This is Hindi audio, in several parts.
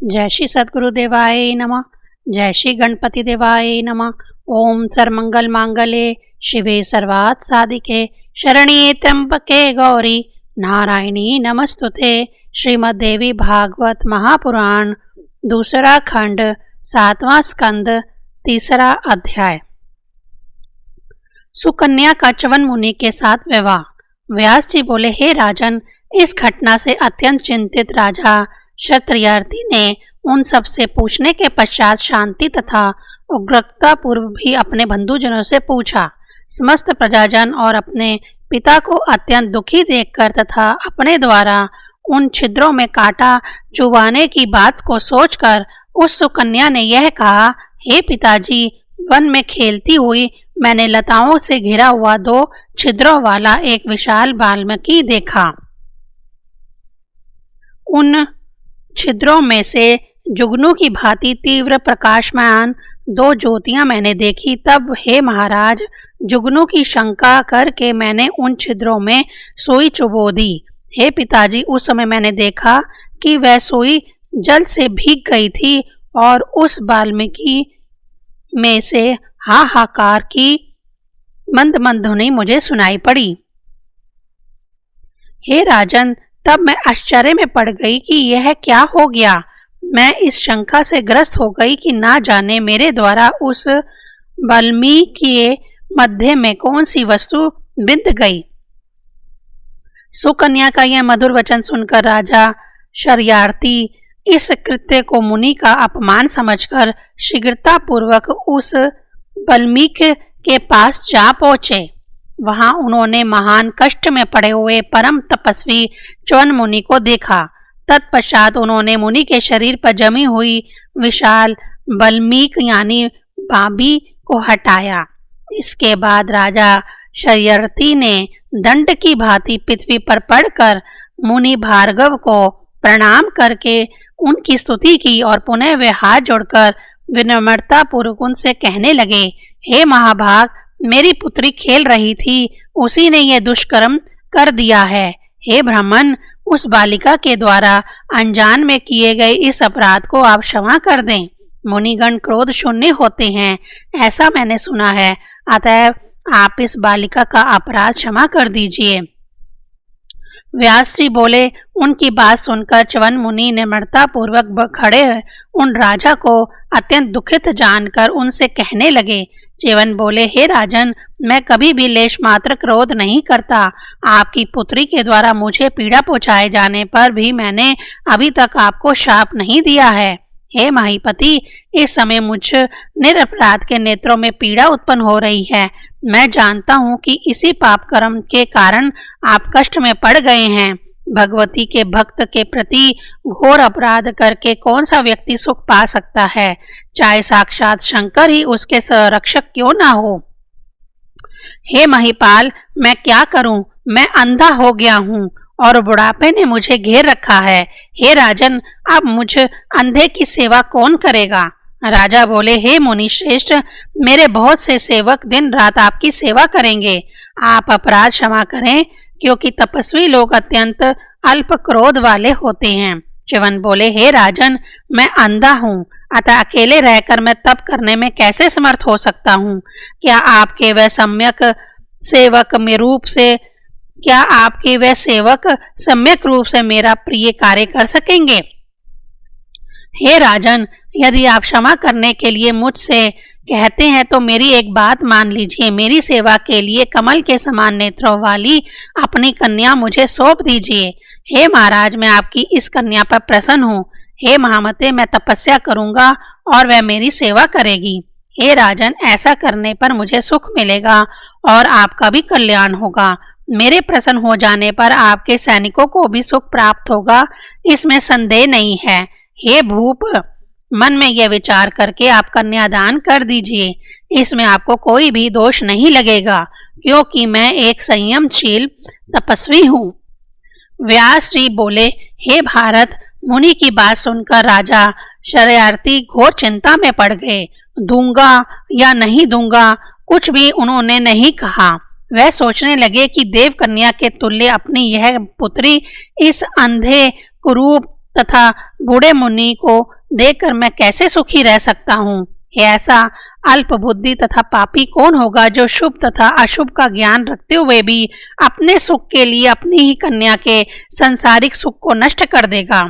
जय श्री सद्गुरु देवाय नमः। जय श्री गणपति देवाय नमः। ओम सर्वमंगल मांगल्ये शिवे सर्वार्थ साधिके शरण्ये त्र्यंबके गौरी नारायणी नमस्तुते। श्रीमद् देवी भागवत महापुराण दूसरा खंड 7वां स्कंद तीसरा अध्याय। सुकन्या का च्यवन मुनि के साथ विवाह। व्यास जी बोले, हे राजन, इस घटना से अत्यंत चिंतित राजा क्षत्रियार्थी ने उन सब से पूछने के पश्चात शांति तथा उग्रता पूर्व भी अपने बंधुजनों से पूछा। समस्त प्रजाजन और अपने पिता को अत्यंत दुखी देखकर तथा अपने द्वारा उन छिद्रों में कांटा चुभाने की बात को सोचकर उस सुकन्या ने यह कहा, हे पिताजी, वन में खेलती हुई मैंने लताओं से घिरा हुआ 2 छिद्रों वाला एक विशाल वाल्मीकि देखा। उन छिद्रों में से जुगनू की भांति तीव्र प्रकाशमान 2 ज्योतियां मैंने देखी। तब हे महाराज, जुगनू की शंका करके मैंने उन छिद्रों में सुई चुभो दी। हे पिताजी, उस समय मैंने देखा कि वह सुई जल से भीग गई थी और उस वाल्मीकि में से हाहाकार की मंद मंद ध्वनि मुझे सुनाई पड़ी। हे राजन, तब मैं आश्चर्य में पड़ गई कि यह क्या हो गया। मैं इस शंका से ग्रस्त हो गई कि ना जाने मेरे द्वारा उस वाल्मीकि के मध्य में कौन सी वस्तु बिंध गई। सुकन्या का यह मधुर वचन सुनकर राजा क्षत्रियार्थी इस कृत्य को मुनि का अपमान समझकर शीघ्रता पूर्वक उस वाल्मीकि के पास जा पहुंचे। वहां उन्होंने महान कष्ट में पड़े हुए परम तपस्वी च्यवन मुनि को देखा। तत्पश्चात उन्होंने मुनि के शरीर पर जमी हुई विशाल वाल्मीकि यानी बाबी को हटाया। इसके बाद राजा क्षत्रियार्थी ने दंड की भांति पृथ्वी पर पड़कर मुनि भार्गव को प्रणाम करके उनकी स्तुति की और पुनः वे हाथ जोड़कर विनम्रता पूर्वक उनसे कहने लगे, हे महाभाग, मेरी पुत्री खेल रही थी, उसी ने यह दुष्कर्म कर दिया है। हे ब्राह्मण, उस बालिका के द्वारा अनजान में किए गए इस अपराध को आप क्षमा कर दें। मुनिगण क्रोध शून्य होते हैं, ऐसा मैंने सुना है, अतएव आप इस बालिका का अपराध क्षमा कर दीजिए। व्यास जी बोले, उनकी बात सुनकर च्यवन मुनि निर्मलता पूर्वक खड़े उन राजा को अत्यंत दुखित जानकर उनसे कहने लगे। च्यवन बोले, हे राजन, मैं कभी भी लेश मात्र क्रोध नहीं करता। आपकी पुत्री के द्वारा मुझे पीड़ा पहुंचाए जाने पर भी मैंने अभी तक आपको शाप नहीं दिया है। हे महीपति, इस समय मुझ निरपराध के नेत्रों में पीड़ा उत्पन्न हो रही है। मैं जानता हूँ कि इसी पाप कर्म के कारण आप कष्ट में पड़ गए हैं। भगवती के भक्त के प्रति घोर अपराध करके कौन सा व्यक्ति सुख पा सकता है, चाहे साक्षात शंकर ही उसके संरक्षक क्यों ना हो। हे महिपाल, मैं क्या करूं? मैं अंधा हो गया हूं और बुढ़ापे ने मुझे घेर रखा है। हे राजन, अब मुझ अंधे की सेवा कौन करेगा? राजा बोले, हे मुनि श्रेष्ठ, मेरे बहुत से सेवक दिन रात आपकी सेवा करेंगे। आप अपराध क्षमा करें, क्योंकि तपस्वी लोग अत्यंत अल्प क्रोध वाले होते हैं। च्यवन बोले, हे राजन, मैं अंधा हूँ, अतः अकेले रहकर मैं तप करने में कैसे समर्थ हो सकता हूँ? क्या आपके वह सेवक सम्यक रूप से मेरा प्रिय कार्य कर सकेंगे? हे राजन, यदि आप क्षमा करने के लिए मुझसे कहते हैं तो मेरी एक बात मान लीजिए। मेरी सेवा के लिए कमल के समान नेत्रों वाली अपनी कन्या मुझे सौंप दीजिए। हे महाराज, मैं आपकी इस कन्या पर प्रसन्न हूँ। हे महामते, मैं तपस्या करूंगा और वह मेरी सेवा करेगी। हे राजन, ऐसा करने पर मुझे सुख मिलेगा और आपका भी कल्याण होगा। मेरे प्रसन्न हो जाने पर आपके सैनिकों को भी सुख प्राप्त होगा, इसमें संदेह नहीं है। हे भूप, मन में यह विचार करके आप कन्यादान कर दीजिए। इसमें आपको कोई भी दोष नहीं लगेगा, क्योंकि मैं एक संयमशील तपस्वी हूँ। व्यास जी बोले, हे भारत, मुनि की बात सुनकर राजा क्षत्रियार्थी घोर चिंता में पड़ गए। दूंगा या नहीं दूंगा, कुछ भी उन्होंने नहीं कहा। वह सोचने लगे कि देव कन्या के तुल्य अपनी यह पुत्री इस अंधे कुरूप तथा बूढ़े मुनि को देखकर मैं कैसे सुखी रह सकता हूँ। ऐसा अल्प बुद्धि तथा पापी कौन होगा जो शुभ तथा अशुभ का ज्ञान रखते हुए भी अपने सुख के लिए अपनी ही कन्या के सांसारिक सुख को नष्ट कर देगा।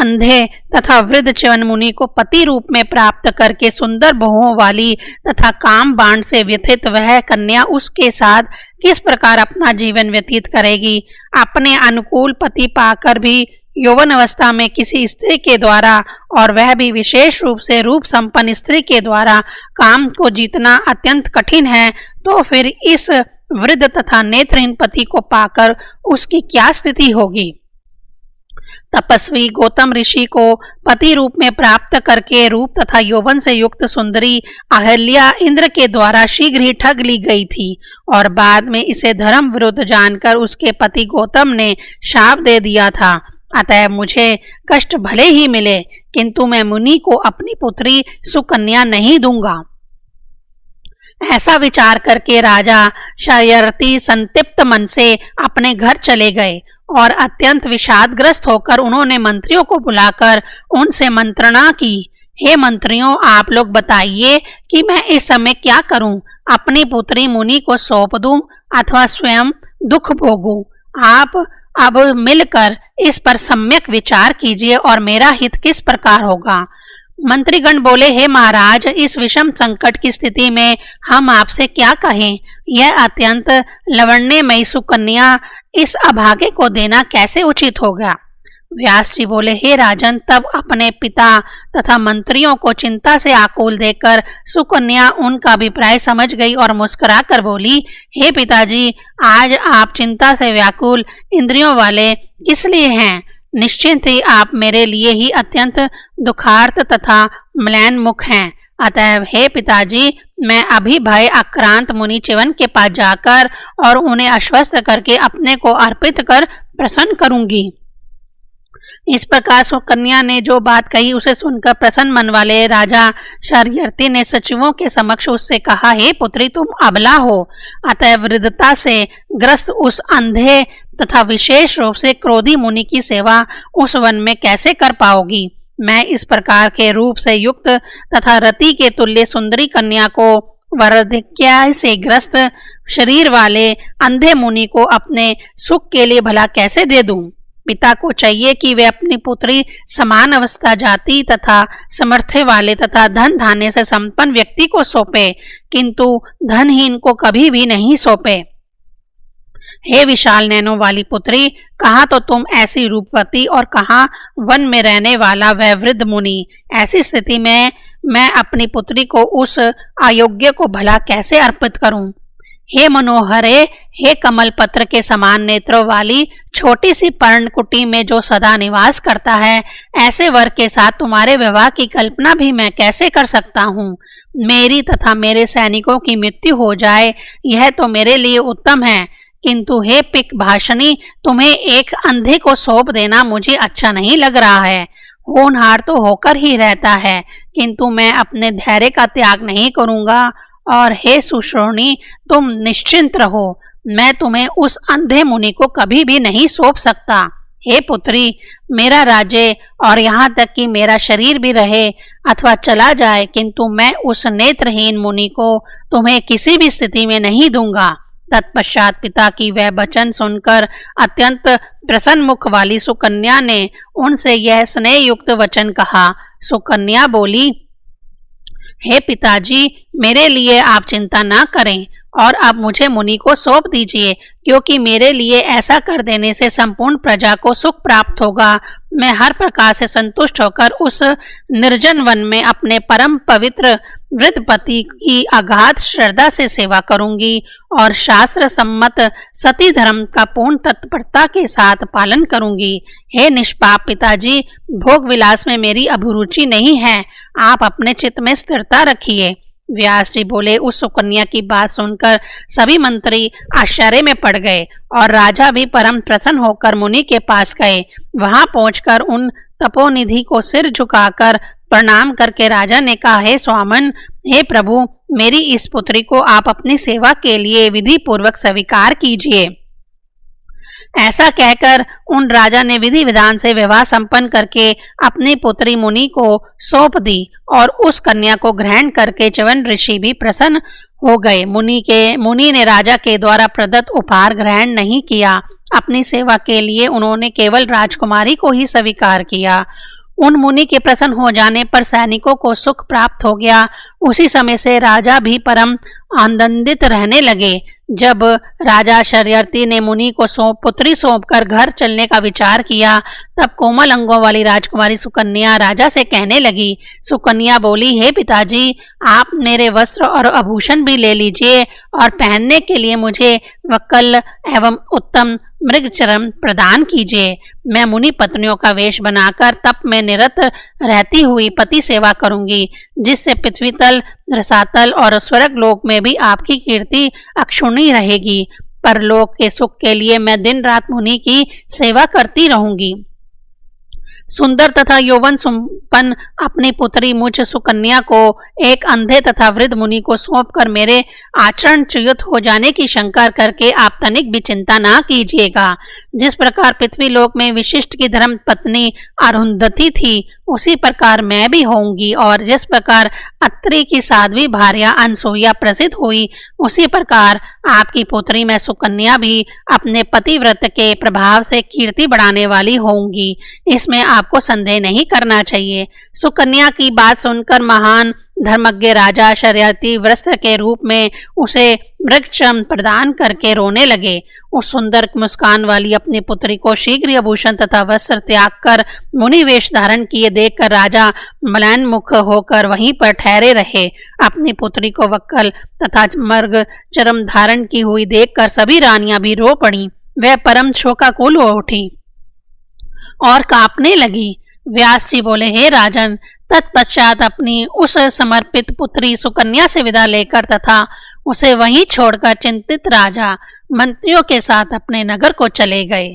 अंधे तथा वृद्ध च्यवन मुनि को पति रूप में प्राप्त करके सुंदर बहुओं वाली तथा काम बाण से व्यथित वह कन्या उसके साथ किस प्रकार अपना जीवन व्यतीत करेगी। अपने अनुकूल पति पाकर भी यौवन अवस्था में किसी स्त्री के द्वारा, और वह भी विशेष रूप से रूप संपन्न स्त्री के द्वारा काम को जीतना अत्यंत कठिन है, तो फिर इस वृद्ध तथा नेत्रहीन पति को पाकर उसकी क्या स्थिति होगी। तपस्वी गौतम ऋषि को पति रूप में प्राप्त करके रूप तथा यौवन से युक्त सुंदरी अहल्या इंद्र के द्वारा शीघ्र ही ठग ली गई थी, और बाद में इसे धर्म विरुद्ध जानकर उसके पति गौतम ने शाप दे दिया था। अतः मुझे कष्ट भले ही मिले, किंतु मैं मुनि को अपनी पुत्री सुकन्या नहीं दूंगा। ऐसा विचार करके राजा शर्यर्थी संतप्त मन से अपने घर चले गए, और अत्यंत विषादग्रस्त होकर उन्होंने मंत्रियों को बुलाकर उनसे मंत्रणा की। हे मंत्रियों, आप लोग बताइए कि मैं इस समय क्या करूं? अपनी पुत्री मुनि को सौंप दूं अथवा स्वयं दुख भोगूं? आप अब मिलकर इस पर सम्यक विचार कीजिए और मेरा हित किस प्रकार होगा। मंत्रीगण बोले, हे महाराज, इस विषम संकट की स्थिति में हम आपसे क्या कहें। यह अत्यंत लवण्यमयी सुकन्या इस अभागे को देना कैसे उचित होगा। व्यास जी बोले, हे राजन, तब अपने पिता तथा मंत्रियों को चिंता से आकुल देखकर सुकन्या उनका अभिप्राय समझ गई और मुस्कुरा कर बोली, हे पिताजी, आज आप चिंता से व्याकुल इंद्रियों वाले किस लिए हैं? निश्चिंत ही आप मेरे लिए ही अत्यंत दुखार्त तथा म्लान मुख हैं। अतः हे पिताजी, मैं अभी भय आक्रांत मुनि च्यवन के पास जाकर और उन्हें आश्वस्त करके अपने को अर्पित कर प्रसन्न करूंगी। इस प्रकार सुकन्या ने जो बात कही उसे सुनकर प्रसन्न मन वाले राजा शर्यर्थी ने सचिवों के समक्ष उससे कहा, हे पुत्री, तुम अबला हो, अतः वृद्धता से ग्रस्त उस अंधे तथा विशेष रूप से क्रोधी मुनि की सेवा उस वन में कैसे कर पाओगी। मैं इस प्रकार के रूप से युक्त तथा रति के तुल्य सुंदरी कन्या को वार्धक्य से ग्रस्त शरीर वाले अंधे मुनि को अपने सुख के लिए भला कैसे दे दूं। पिता को चाहिए कि वे अपनी पुत्री समान अवस्था जाति तथा समर्थ वाले तथा धन धान्य से संपन्न व्यक्ति को सौंपे, किंतु धनहीन को कभी भी नहीं सौंपे। हे विशाल नैनों वाली पुत्री, कहाँ तो तुम ऐसी रूपवती और कहाँ वन में रहने वाला वह वृद्ध मुनि। ऐसी स्थिति में मैं अपनी पुत्री को उस अयोग्य को भला कैसे अर्पित करूं। हे मनोहरे, हे कमल पत्र के समान नेत्रों वाली छोटी सी पर्णकुटी में जो सदा निवास करता है, ऐसे वर के साथ तुम्हारे विवाह की कल्पना भी मैं कैसे कर सकता हूँ। मेरी तथा मेरे सैनिकों की मृत्यु हो जाए, यह तो मेरे लिए उत्तम है, किंतु हे पिक भाषणी, तुम्हें एक अंधे को सौंप देना मुझे अच्छा नहीं लग रहा है। होनहार तो होकर ही रहता है, किंतु मैं अपने धैर्य का त्याग नहीं करूंगा। और हे सुश्रोणी, तुम निश्चिंत रहो, मैं तुम्हें उस अंधे मुनि को कभी भी नहीं सौंप सकता। हे पुत्री, मेरा राज्य और यहाँ तक कि मेरा शरीर भी रहे अथवा चला जाए, किंतु मैं उस नेत्रहीन मुनि को तुम्हें किसी भी स्थिति में नहीं दूंगा। तत्पश्चात पिता की वह वचन सुनकर अत्यंत प्रसन्न मुख वाली सुकन्या ने उनसे यह स्नेह युक्त वचन कहा। सुकन्या बोली, हे पिताजी, मेरे लिए आप चिंता ना करें और अब मुझे मुनि को सौंप दीजिए, क्योंकि मेरे लिए ऐसा कर देने से संपूर्ण प्रजा को सुख प्राप्त होगा। मैं हर प्रकार से संतुष्ट होकर उस निर्जन वन में अपने परम पवित्र वृद्ध पति की अगाध श्रद्धा से सेवा करूंगी और शास्त्र सम्मत सती धर्म का पूर्ण तत्परता के साथ पालन करूंगी। हे निष्पाप पिताजी, भोग विलास में मेरी अभिरुचि नहीं है, आप अपने चित्त में स्थिरता रखिए। व्यास जी बोले, उस सुकन्या की बात सुनकर सभी मंत्री आश्चर्य में पड़ गए और राजा भी परम प्रसन्न होकर मुनि के पास गए। वहां पहुंचकर उन तपोनिधि को सिर झुकाकर प्रणाम करके राजा ने कहा, हे स्वामन, हे प्रभु, मेरी इस पुत्री को आप अपनी सेवा के लिए विधि पूर्वक स्वीकार कीजिए। ऐसा कहकर उन राजा ने विधि विधान से विवाह संपन्न करके अपनी पुत्री मुनि को सौंप दी और उस कन्या को ग्रहण करके च्यवन ऋषि भी प्रसन्न हो गए। मुनि ने राजा के द्वारा प्रदत्त उपहार ग्रहण नहीं किया। अपनी सेवा के लिए उन्होंने केवल राजकुमारी को ही स्वीकार किया। उन मुनि के प्रसन्न हो जाने पर सैनिकों को सुख प्राप्त हो गया। उसी समय से राजा भी परम आनंदित रहने लगे। जब राजा शर्यर्ती ने मुनि को पुत्री सौंपकर घर चलने का विचार किया, तब कोमल अंगों वाली राजकुमारी सुकन्या राजा से कहने लगी। सुकन्या बोली, हे पिताजी, आप मेरे वस्त्र और आभूषण भी ले लीजिए और पहनने के लिए मुझे वक्कल एवं उत्तम मृगचर्म प्रदान कीजिए। मैं मुनि पत्नियों का वेश बनाकर तप में निरत रहती हुई पति सेवा करूंगी, जिससे पृथ्वी तल, रसातल और स्वर्ग लोक में भी आपकी कीर्ति अक्षुण्णी रहेगी। परलोक के सुख के लिए मैं दिन रात मुनि की सेवा करती रहूंगी। सुंदर तथा यौवन संपन्न अपनी पुत्री मुझ सुकन्या को एक अंधे तथा वृद्ध मुनि को सौंपकर मेरे आचरण च्युत हो जाने की शंका करके आप तनिक भी चिंता ना कीजिएगा। जिस प्रकार पृथ्वी लोक में विशिष्ट की धर्म पत्नी अरुंधति थी, उसी प्रकार मैं भी होंगी, और जिस प्रकार अत्रि की साध्वी भार्या अनसुईया प्रसिद्ध हुई, उसी प्रकार आपकी पुत्री मैं सुकन्या भी अपने पतिव्रत के प्रभाव से कीर्ति बढ़ाने वाली होंगी। इसमें आपको संदेह नहीं करना चाहिए। सुकन्या की बात सुनकर महान धर्मज्ञ राजा शर्यर्ती वस्त्र के रूप में उसे मृगचर्म प्रदान करके रोने लगे। उस सुंदर मुस्कान वाली अपनी पुत्री को शीघ्र आभूषण तथा वस्त्र त्याग कर मुनि वेश धारण किए देखकर राजा मलिन मुख होकर वहीं पर ठहरे रहे। अपनी पुत्री को वक्कल तथा मृगचर्म धारण की हुई देखकर सभी रानियां भी रो पड़ी। वह परम शोकाकुल हो उठी और कांपने लगी। व्यास जी बोले, हे राजन, तत्पश्चात अपनी उस समर्पित पुत्री सुकन्या से विदा लेकर तथा उसे वहीं छोड़कर चिंतित राजा मंत्रियों के साथ अपने नगर को चले गए।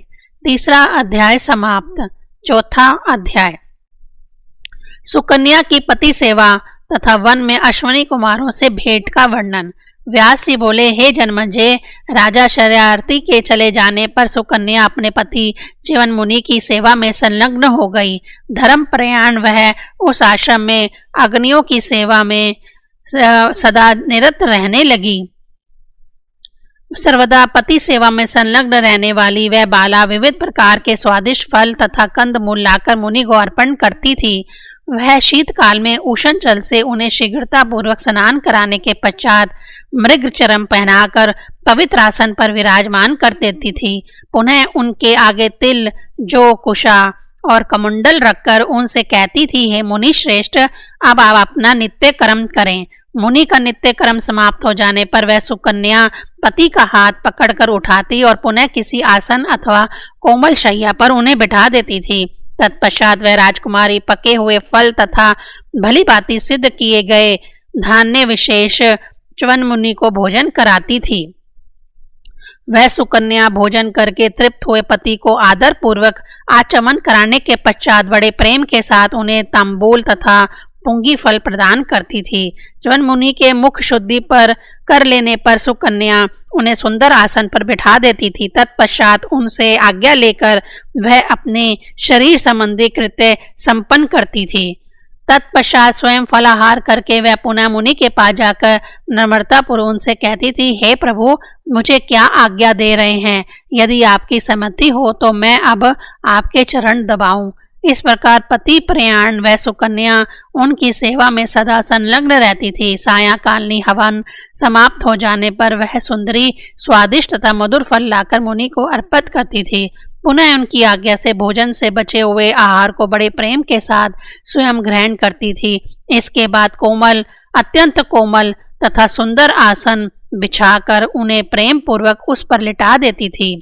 तीसरा अध्याय समाप्त। चौथा अध्याय सुकन्या की पति सेवा तथा वन में अश्विनी कुमारों से भेंट का वर्णन। व्यास जी बोले, हे जन्मजय, राजा शर्यार्थी के चले जाने पर सुकन्या अपने पति च्यवन मुनि की सेवा में संलग्न हो गई। धर्म प्रयाण वह उस आश्रम में अग्नियों की सेवा में सदा निरत रहने लगी। सर्वदा पति सेवा में संलग्न रहने वाली वह बाला विविध प्रकार के स्वादिष्ट फल तथा कंद मूल लाकर मुनि को अर्पण करती थी। वह शीतकाल में उष्ण जल से उन्हें शीघ्रता पूर्वक स्नान कराने के पश्चात मृगचर्म पहनाकर पवित्र आसन पर विराजमान कर देती थी। पुनः उनके आगे तिल, जौ, कुशा और कमंडल रखकर उनसे कहती थी, हे मुनि श्रेष्ठ, अब आप अपना नित्य कर्म करें। मुनि का नित्य कर्म समाप्त हो जाने पर वह सुकन्या पति का हाथ पकड़कर उठाती और पुनः किसी आसन अथवा कोमल शैया पर उन्हें बिठा देती थी। तत्पश्चात वह राजकुमारी पके हुए फल तथा भली भांति सिद्ध किए गए धान्य विशेष च्यवन मुनि को भोजन कराती थी। वह सुकन्या भोजन करके तृप्त हुए पति को आदर पूर्वक आचमन कराने के पश्चात बड़े प्रेम के साथ उन्हें तांबूल तथा पुंगी फल प्रदान करती थी। च्यवन मुनि के मुख शुद्धि पर कर लेने पर सुकन्या उन्हें सुंदर आसन पर बिठा देती थी। तत्पश्चात उनसे आज्ञा लेकर वह अपने शरीर संबंधी कृत्य संपन्न करती थी। तत्पश्चात स्वयं फलाहार करके वह पुनः मुनि के पास जाकर नम्रतापूर्वक उनसे कहती थी, हे प्रभु, मुझे क्या आज्ञा दे रहे हैं? यदि आपकी सम्मति हो तो मैं अब आपके चरण दबाऊं। इस प्रकार पति प्रयाण वह सुकन्या उनकी सेवा में सदा संलग्न रहती थी। सायंकालीन हवन समाप्त हो जाने पर वह सुंदरी स्वादिष्ट तथा मधुर फल लाकर मुनि को अर्पित करती थी। पुनः उनकी आज्ञा से भोजन से बचे हुए आहार को बड़े प्रेम के साथ स्वयं ग्रहण करती थी। इसके बाद अत्यंत कोमल तथा सुंदर आसन बिछाकर उन्हें प्रेम पूर्वक उस पर लिटा देती थी।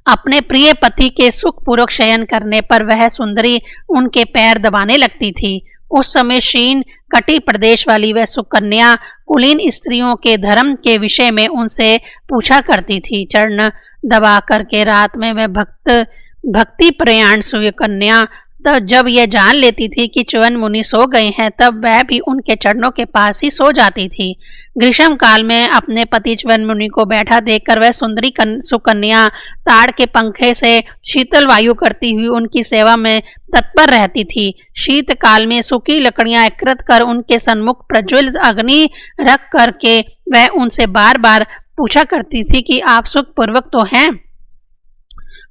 अपने प्रिय पति के सुख पूर्वक शयन करने पर वह सुंदरी उनके पैर दबाने लगती थी। उस समय क्षीण कटी प्रदेश वाली वह सुकन्या कुलीन स्त्रियों के धर्म के विषय में उनसे पूछा करती थी। चरण दबा करके रात में वह भक्ति प्रयाण सुकन्या जब यह जान लेती थी कि च्यवन मुनि सो गए हैं, तब वह भी उनके चरणों के पास ही सो जाती थी। ग्रीष्म काल में अपने पति च्यवन मुनि को बैठा देखकर वह सुंदरी सुकन्या ताड़ के पंखे से शीतल वायु करती हुई उनकी सेवा में तत्पर रहती थी। शीत काल में सूखी लकड़ियां एकत्रित कर उनके सन्मुख प्रज्वलित अग्नि रख करके वह उनसे बार बार पूछा करती थी कि आप सुखपूर्वक तो हैं।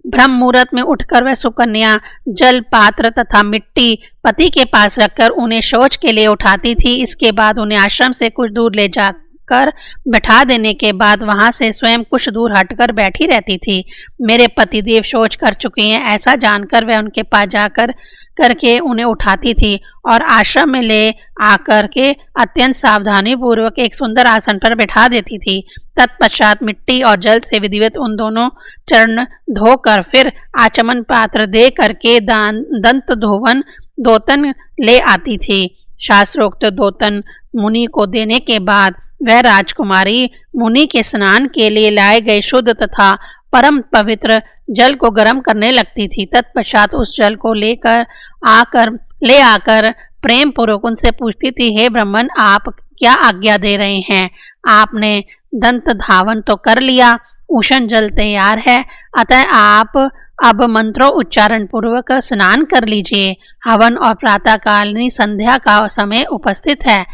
ब्रह्म मुहूर्त में उठकर वह सुकन्या जल पात्र तथा मिट्टी पति के पास रखकर उन्हें शौच के लिए उठाती थी। इसके बाद उन्हें आश्रम से कुछ दूर ले जाकर बैठा देने के बाद वहां से स्वयं कुछ दूर हटकर बैठी रहती थी। मेरे पतिदेव शौच कर चुके हैं ऐसा जानकर वह उनके पास जाकर करके उन्हें उठाती थी और आश्रम में ले आकर के अत्यंत सावधानी पूर्वक एक सुंदर आसन पर बैठा देती थी। तत्पश्चात मिट्टी और जल से विधिवत उन दोनों चरण धोकर फिर आचमन पात्र दे करके दंत धोवन दोतन ले आती थी। शास्त्रोक्त दोतन मुनि को देने के बाद वह राजकुमारी मुनि के स्नान के लिए लाए गए शुद्ध तथा परम पवित्र जल को गर्म करने लगती थी। तत्पश्चात उस जल को ले आकर प्रेम पूर्वक उनसे पूछती थी, हे ब्राह्मण, आप क्या आज्ञा दे रहे हैं? आपने दंत धावन तो कर लिया, उष्ण जल तैयार है, अतः आप अब मंत्रों उच्चारण पूर्वक स्नान कर लीजिए। हवन और प्रातःकालीन संध्या का समय उपस्थित है।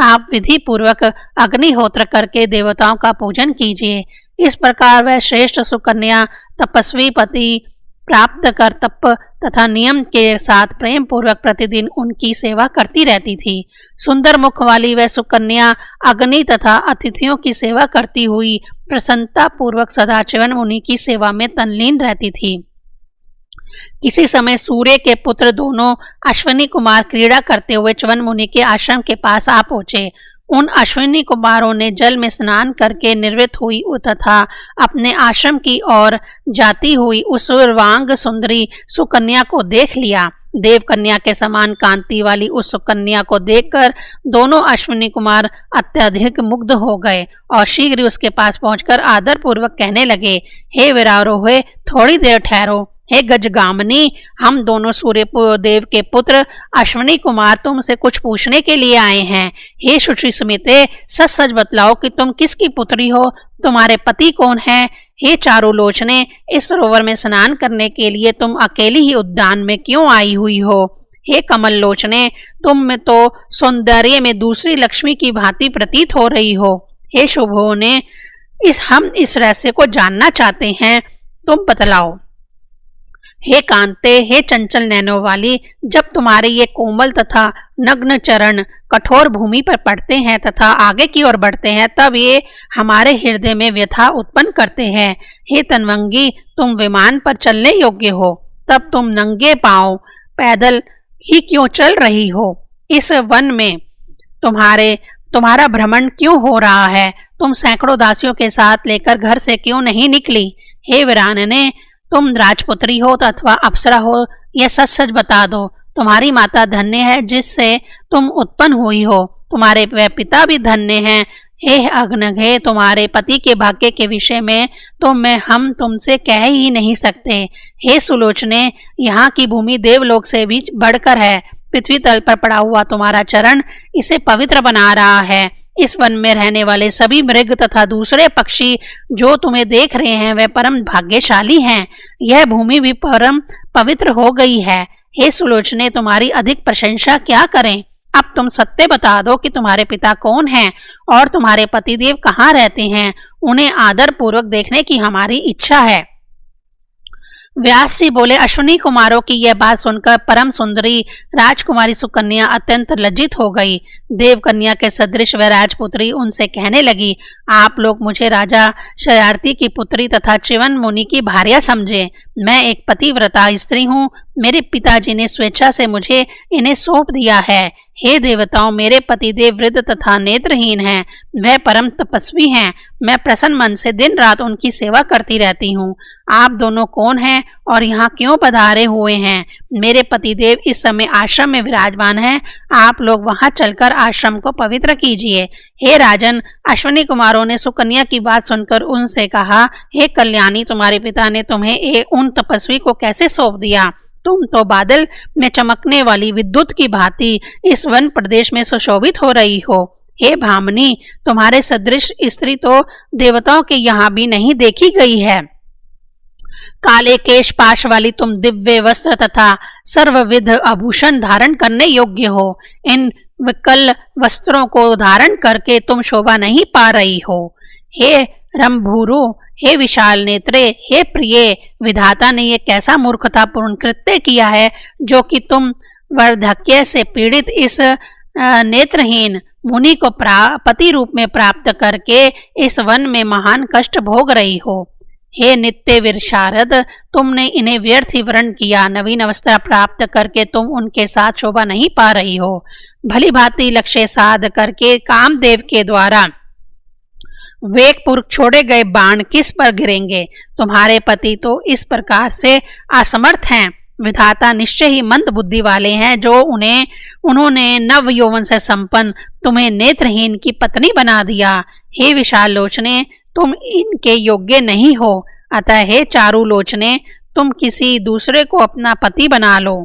आप विधि पूर्वक अग्निहोत्र करके देवताओं का पूजन कीजिए। इस प्रकार वह श्रेष्ठ सुकन्या तपस्वी पति प्राप्त कर तप तथा नियम के साथ प्रेम पूर्वक प्रतिदिन उनकी सेवा करती रहती थी। सुंदर मुख वाली वह सुकन्या अग्नि तथा अतिथियों की सेवा करती हुई प्रसन्नता पूर्वक सदा च्यवन मुनि की सेवा में तल्लीन रहती थी। किसी समय सूर्य के पुत्र दोनों अश्विनी कुमार क्रीड़ा करते हुए च्यवन मुनि के आश्रम के पास आ पहुंचे। उन अश्विनी कुमारों ने जल में स्नान करके निर्वृत्त हुई तथा अपने आश्रम की ओर जाती हुई उस सर्वांग सुंदरी सुकन्या को देख लिया। देव कन्या के समान कांति वाली उस सुकन्या को देखकर दोनों अश्विनी कुमार अत्यधिक मुग्ध हो गए और शीघ्र उसके पास पहुंचकर आदर पूर्वक कहने लगे, हे वीरारोहे, थोड़ी देर ठहरो। हे गजगामिनी, हम दोनों सूर्य देव के पुत्र अश्विनी कुमार तुमसे कुछ पूछने के लिए आए हैं। हे शुचि सुमिते, सच सच बतलाओ कि तुम किसकी पुत्री हो, तुम्हारे पति कौन है? हे चारुलोचने, इस सरोवर में स्नान करने के लिए तुम अकेली ही उद्यान में क्यों आई हुई हो? हे कमल लोचने, तुम में तो सौंदर्य में दूसरी लक्ष्मी की भांति प्रतीत हो रही हो। हे शुभोने, हम इस रहस्य को जानना चाहते हैं, तुम बतलाओ। हे कांते, हे चंचल नैनों वाली, जब तुम्हारे ये कोमल तथा नग्न चरण कठोर भूमि पर पड़ते हैं तथा आगे की ओर बढ़ते हैं, तब ये हमारे हृदय में व्यथा उत्पन्न करते हैं। हे तन्वंगी, तुम विमान पर चलने योग्य हो, तब तुम नंगे पांव पैदल ही क्यों चल रही हो? इस वन में तुम्हारा भ्रमण क्यों हो रहा है? तुम सैकड़ों दासियों के साथ लेकर घर से क्यों नहीं निकली? हे वीरानने, तुम राजपुत्री हो अथवा अप्सरा हो, यह सच सच बता दो। तुम्हारी माता धन्य है जिससे तुम उत्पन्न हुई हो, तुम्हारे वह पिता भी धन्य हैं। हे अग्नघे, तुम्हारे पति के भाग्य के विषय में तो हम तुमसे कह ही नहीं सकते। हे सुलोचने, यहाँ की भूमि देवलोक से भी बढ़कर है। पृथ्वी तल पर पड़ा हुआ तुम्हारा चरण इसे पवित्र बना रहा है। इस वन में रहने वाले सभी मृग तथा दूसरे पक्षी जो तुम्हें देख रहे हैं वे परम भाग्यशाली हैं। यह भूमि भी परम पवित्र हो गई है। हे सुलोचने, तुम्हारी अधिक प्रशंसा क्या करें? अब तुम सत्य बता दो कि तुम्हारे पिता कौन हैं और तुम्हारे पतिदेव कहाँ रहते हैं। उन्हें आदर पूर्वक देखने की हमारी इच्छा है। व्यास जी बोले, अश्विनी कुमारों की यह बात सुनकर परम सुंदरी राजकुमारी सुकन्या अत्यंत लज्जित हो गई। देव कन्या के सदृश वह राजपुत्री उनसे कहने लगी, आप लोग मुझे राजा शरारती की पुत्री तथा च्यवन मुनि की भार्या समझे। मैं एक पतिव्रता स्त्री हूँ। मेरे पिताजी ने स्वेच्छा से मुझे इन्हें सौंप दिया है। हे देवताओं, मेरे पतिदेव वृद्ध तथा नेत्रहीन हैं। वह परम तपस्वी हैं। मैं प्रसन्न मन से दिन रात उनकी सेवा करती रहती हूँ। आप दोनों कौन हैं और यहाँ क्यों पधारे हुए हैं? मेरे पतिदेव इस समय आश्रम में विराजमान हैं। आप लोग वहां चलकर आश्रम को पवित्र कीजिए। हे राजन, अश्विनी कुमारों ने सुकन्या की बात सुनकर उनसे कहा, हे कल्याणी, तुम्हारे पिता ने तुम्हें उन तपस्वी को कैसे सौंप दिया? तुम तो बादल में चमकने वाली विद्युत की भांति इस वन प्रदेश में सुशोभित हो रही हो। हे भामिनी, तुम्हारे सदृश स्त्री तो देवताओं के यहाँ भी नहीं देखी गई है। काले केश पाश वाली तुम दिव्य वस्त्र तथा सर्वविध आभूषण धारण करने योग्य हो। इन विकल वस्त्रों को धारण करके तुम शोभा नहीं पा रही हो। हे रंभूरु, हे विशाल नेत्रे, हे प्रिय, विधाता ने ये कैसा मूर्खतापूर्ण कृत्य किया है जो कि तुम वार्धक्य से पीड़ित इस नेत्रहीन मुनि को पति रूप में प्राप्त करके इस वन में महान कष्ट भोग रही हो। हे नित्य विशारद, तुमने इन्हें व्यर्थ ही वर्ण किया। नवीन अवस्था प्राप्त करके तुम उनके साथ शोभा नहीं पा रही हो। भली भांति लक्ष्य साध करके कामदेव के द्वारा वेगपूर्वक छोड़े गए बाण किस पर गिरेंगे? तुम्हारे पति तो इस प्रकार से असमर्थ हैं। विधाता निश्चय ही मंद बुद्धि वाले हैं जो उन्होंने नव यौवन से संपन्न तुम्हें नेत्रहीन की पत्नी बना दिया। हे विशाल लोचने, तुम इनके योग्य नहीं हो। अतः हे चारु लोचने, तुम किसी दूसरे को अपना पति बना लो।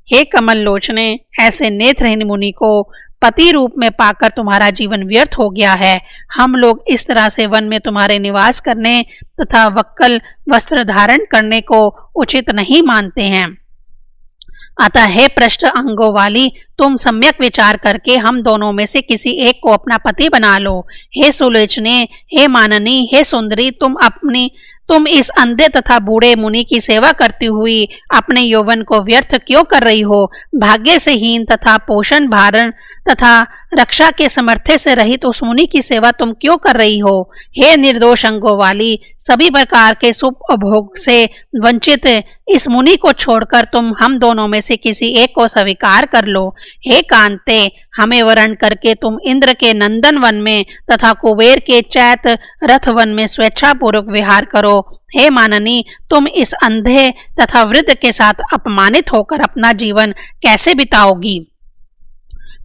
हे कमल लोचने, ऐसे नेत्रहीन मुनि को पति रूप में पाकर तुम्हारा जीवन व्यर्थ हो गया है। हम लोग इस तरह से वन में तुम्हारे निवास करने तथा वक्कल वस्त्र धारण करने को उचित नहीं मानते हैं। अतः हे पृष्ठ अंगों वाली, तुम सम्यक विचार करके हम दोनों में से किसी एक को अपना पति बना लो। हे सुलोचने, हे माननी, हे सुंदरी, तुम इस अंधे तथा बूढ़े मुनि की सेवा करती हुई अपने यौवन को व्यर्थ क्यों कर रही हो? भाग्य से हीन तथा पोषण भारण तथा रक्षा के समर्थे से रहित उस मुनि की सेवा तुम क्यों कर रही हो? हे निर्दोष अंगों वाली, सभी प्रकार के सुख उपभोग से वंचित इस मुनि को छोड़कर तुम हम दोनों में से किसी एक को स्वीकार कर लो। हे कांते, हमें वरण करके तुम इंद्र के नंदन वन में तथा कुबेर के चैत रथ वन में स्वेच्छापूर्वक विहार करो। हे माननी, तुम इस अंधे तथा वृद्ध के साथ अपमानित होकर अपना जीवन कैसे बिताओगी?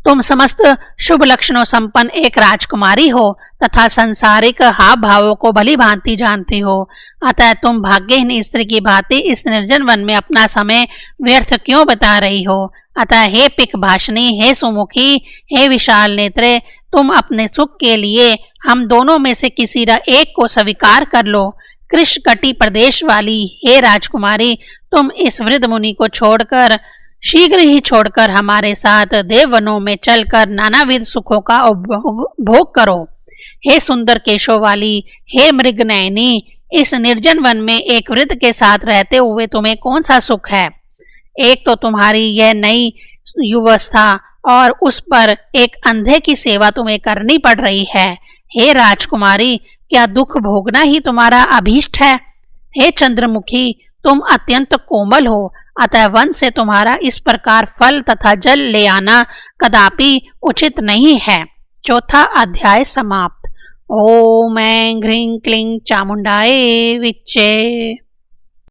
तुम समस्त शुभ लक्षणों संपन्न एक राजकुमारी हो तथा संसारिक हाव भावों को भली भांति जानती हो। अतः तुम भाग्यहीन स्त्री की भांति इस निर्जन वन में अपना समय व्यर्थ क्यों बता रही हो? अतः हे पिक भाषणी, हे सुमुखी, हे विशाल नेत्रे, तुम अपने सुख के लिए हम दोनों में से किसी एक को स्वीकार कर लो। कृष्णकटी प्रदेश वाली हे राजकुमारी, तुम इस वृद्ध मुनि को शीघ्र ही छोड़कर हमारे साथ देववनों में चलकर नानाविध सुखों का भोग करो। हे सुंदर केशों वाली, हे मृग नयनी, इस निर्जन वन में एक वृद्ध के साथ रहते हुए तुम्हें कौन सा सुख है? एक तो तुम्हारी यह नई युवस्था और उस पर एक अंधे की सेवा तुम्हें करनी पड़ रही है। हे राजकुमारी, क्या दुख भोगना ही तुम्हारा अभीष्ट है? हे चंद्रमुखी, तुम अत्यंत कोमल हो, अतः वन से तुम्हारा इस प्रकार फल तथा जल ले आना कदापि उचित नहीं है। चौथा अध्याय समाप्त। ओम ऐं ह्रीं क्लीं चामुंडाय विच्चे।